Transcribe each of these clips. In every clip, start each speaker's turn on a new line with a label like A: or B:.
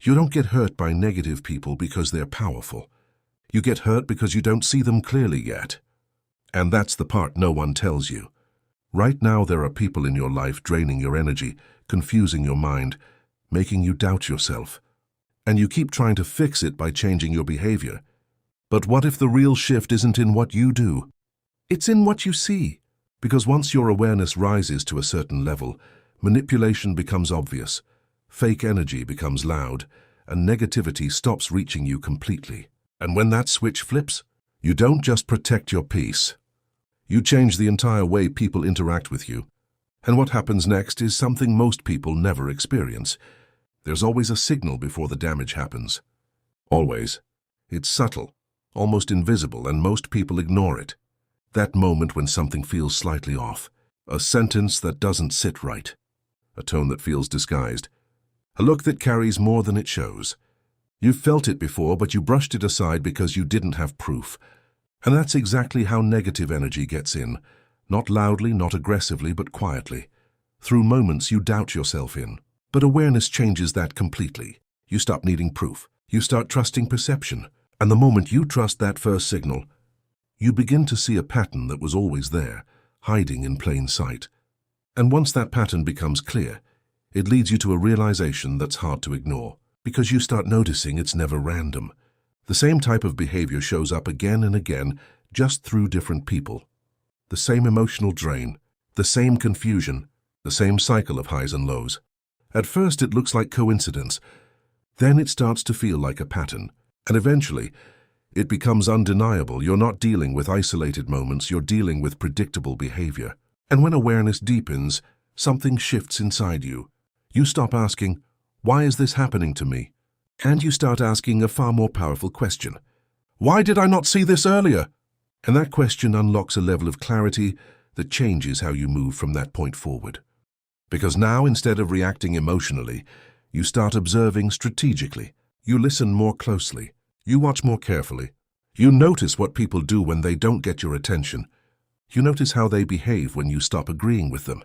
A: You don't get hurt by negative people because they're powerful. You get hurt because you don't see them clearly yet. And that's the part no one tells you. Right now there are people in your life draining your energy, confusing your mind, making you doubt yourself. And you keep trying to fix it by changing your behavior. But what if the real shift isn't in what you do? It's in what you see. Because once your awareness rises to a certain level, manipulation becomes obvious, fake energy becomes loud, and negativity stops reaching you completely. And when that switch flips, you don't just protect your peace. You change the entire way people interact with you. And what happens next is something most people never experience. There's always a signal before the damage happens. Always. It's subtle, almost invisible, and most people ignore it. That moment when something feels slightly off, a sentence that doesn't sit right, a tone that feels disguised, a look that carries more than it shows. You've felt it before, but you brushed it aside because you didn't have proof. And that's exactly how negative energy gets in. Not loudly, not aggressively, but quietly. Through moments you doubt yourself in. But awareness changes that completely. You stop needing proof. You start trusting perception. And the moment you trust that first signal, you begin to see a pattern that was always there, hiding in plain sight. And once that pattern becomes clear, it leads you to a realization that's hard to ignore, because you start noticing it's never random. The same type of behavior shows up again and again, just through different people. The same emotional drain, the same confusion, the same cycle of highs and lows. At first it looks like coincidence, then it starts to feel like a pattern, and eventually it becomes undeniable. You're not dealing with isolated moments, you're dealing with predictable behavior. And when awareness deepens, something shifts inside you. You stop asking, "Why is this happening to me?" And you start asking a far more powerful question. "Why did I not see this earlier?" And that question unlocks a level of clarity that changes how you move from that point forward. Because now, instead of reacting emotionally, you start observing strategically. You listen more closely. You watch more carefully. You notice what people do when they don't get your attention. You notice how they behave when you stop agreeing with them.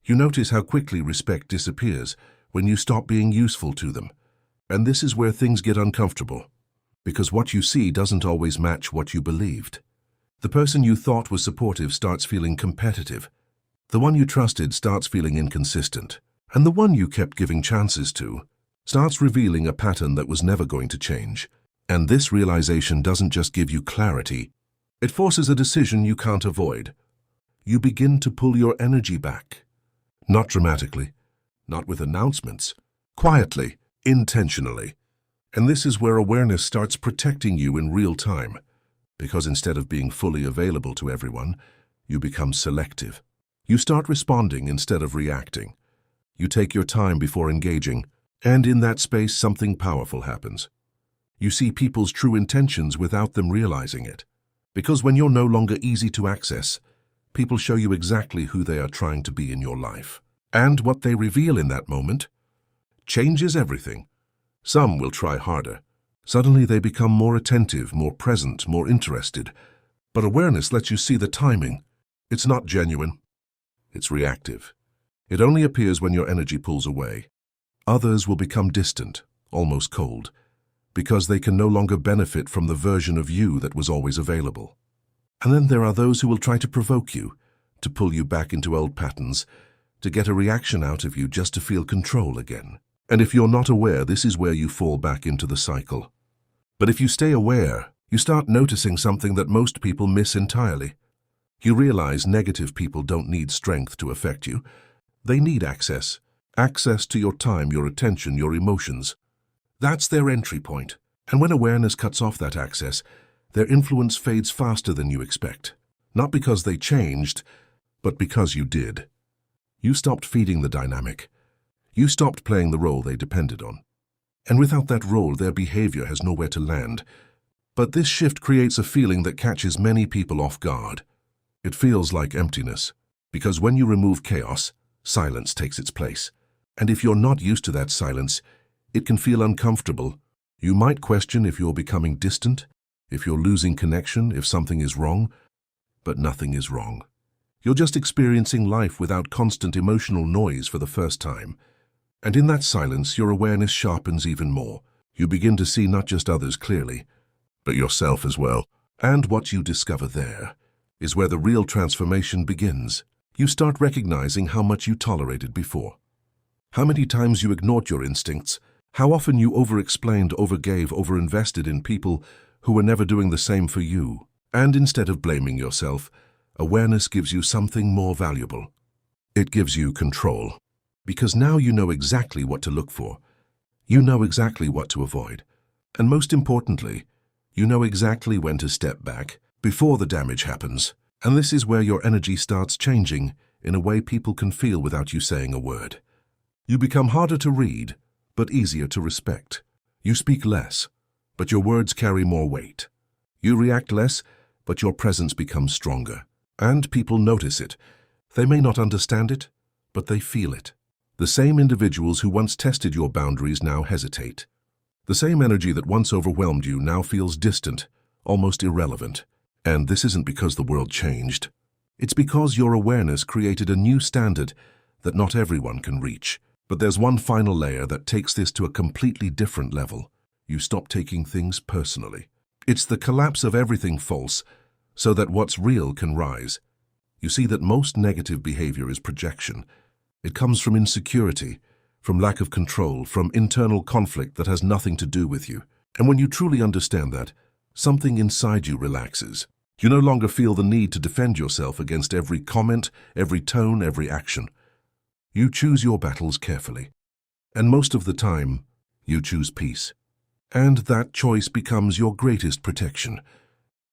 A: You notice how quickly respect disappears when you stop being useful to them. And this is where things get uncomfortable, because what you see doesn't always match what you believed. The person you thought was supportive starts feeling competitive. The one you trusted starts feeling inconsistent. And the one you kept giving chances to starts revealing a pattern that was never going to change. And this realization doesn't just give you clarity, it forces a decision you can't avoid. You begin to pull your energy back. Not dramatically, not with announcements, quietly, intentionally. And this is where awareness starts protecting you in real time, because instead of being fully available to everyone, you become selective. You start responding instead of reacting. You take your time before engaging, and in that space something powerful happens. You see people's true intentions without them realizing it. Because when you're no longer easy to access, people show you exactly who they are trying to be in your life. And what they reveal in that moment changes everything. Some will try harder. Suddenly they become more attentive, more present, more interested. But awareness lets you see the timing. It's not genuine. It's reactive. It only appears when your energy pulls away. Others will become distant, almost cold, because they can no longer benefit from the version of you that was always available. And then there are those who will try to provoke you, to pull you back into old patterns, to get a reaction out of you just to feel control again. And if you're not aware, this is where you fall back into the cycle. But if you stay aware, you start noticing something that most people miss entirely. You realize negative people don't need strength to affect you. They need access. Access to your time, your attention, your emotions. That's their entry point. And when awareness cuts off that access, their influence fades faster than you expect. Not because they changed, but because you did. You stopped feeding the dynamic. You stopped playing the role they depended on. And without that role, their behavior has nowhere to land. But this shift creates a feeling that catches many people off guard. It feels like emptiness, because when you remove chaos, silence takes its place. And if you're not used to that silence, it can feel uncomfortable. You might question if you're becoming distant, if you're losing connection, if something is wrong. But nothing is wrong. You're just experiencing life without constant emotional noise for the first time. And in that silence, your awareness sharpens even more. You begin to see not just others clearly, but yourself as well. And what you discover there is where the real transformation begins. You start recognizing how much you tolerated before. How many times you ignored your instincts, how often you over-explained, overgave, over-invested in people who were never doing the same for you. And instead of blaming yourself, awareness gives you something more valuable. It gives you control. Because now you know exactly what to look for. You know exactly what to avoid. And most importantly, you know exactly when to step back before the damage happens. And this is where your energy starts changing in a way people can feel without you saying a word. You become harder to read, but easier to respect. You speak less, but your words carry more weight. You react less, but your presence becomes stronger. And people notice it. They may not understand it, but they feel it. The same individuals who once tested your boundaries now hesitate. The same energy that once overwhelmed you now feels distant, almost irrelevant. And this isn't because the world changed. It's because your awareness created a new standard that not everyone can reach. But there's one final layer that takes this to a completely different level. You stop taking things personally. It's the collapse of everything false, so that what's real can rise. You see that most negative behavior is projection. It comes from insecurity, from lack of control, from internal conflict that has nothing to do with you. And when you truly understand that, something inside you relaxes. You no longer feel the need to defend yourself against every comment, every tone, every action. You choose your battles carefully. And most of the time, you choose peace. And that choice becomes your greatest protection.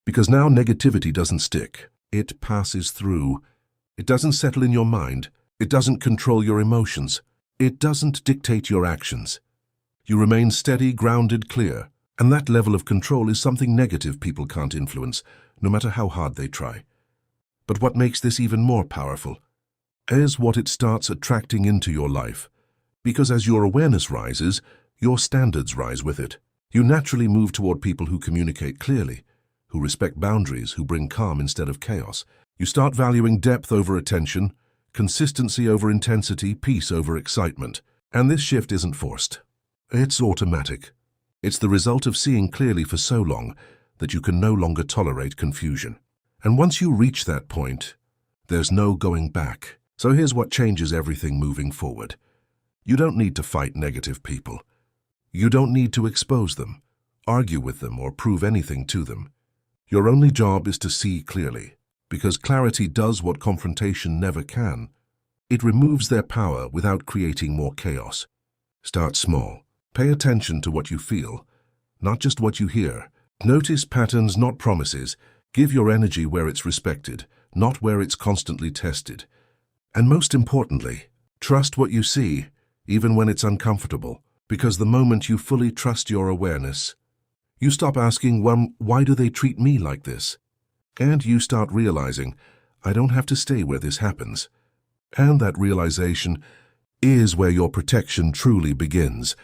A: Because now negativity doesn't stick. It passes through. It doesn't settle in your mind. It doesn't control your emotions. It doesn't dictate your actions. You remain steady, grounded, clear. And that level of control is something negative people can't influence, no matter how hard they try. But what makes this even more powerful is what it starts attracting into your life. Because as your awareness rises, your standards rise with it. You naturally move toward people who communicate clearly, who respect boundaries, who bring calm instead of chaos. You start valuing depth over attention, consistency over intensity, peace over excitement. And this shift isn't forced. It's automatic. It's the result of seeing clearly for so long that you can no longer tolerate confusion. And once you reach that point, there's no going back. So here's what changes everything moving forward. You don't need to fight negative people. You don't need to expose them, argue with them, or prove anything to them. Your only job is to see clearly, because clarity does what confrontation never can. It removes their power without creating more chaos. Start small. Pay attention to what you feel, not just what you hear. Notice patterns, not promises. Give your energy where it's respected, not where it's constantly tested. And most importantly, trust what you see, even when it's uncomfortable. Because the moment you fully trust your awareness, you stop asking, well, why do they treat me like this? And you start realizing, I don't have to stay where this happens. And that realization is where your protection truly begins.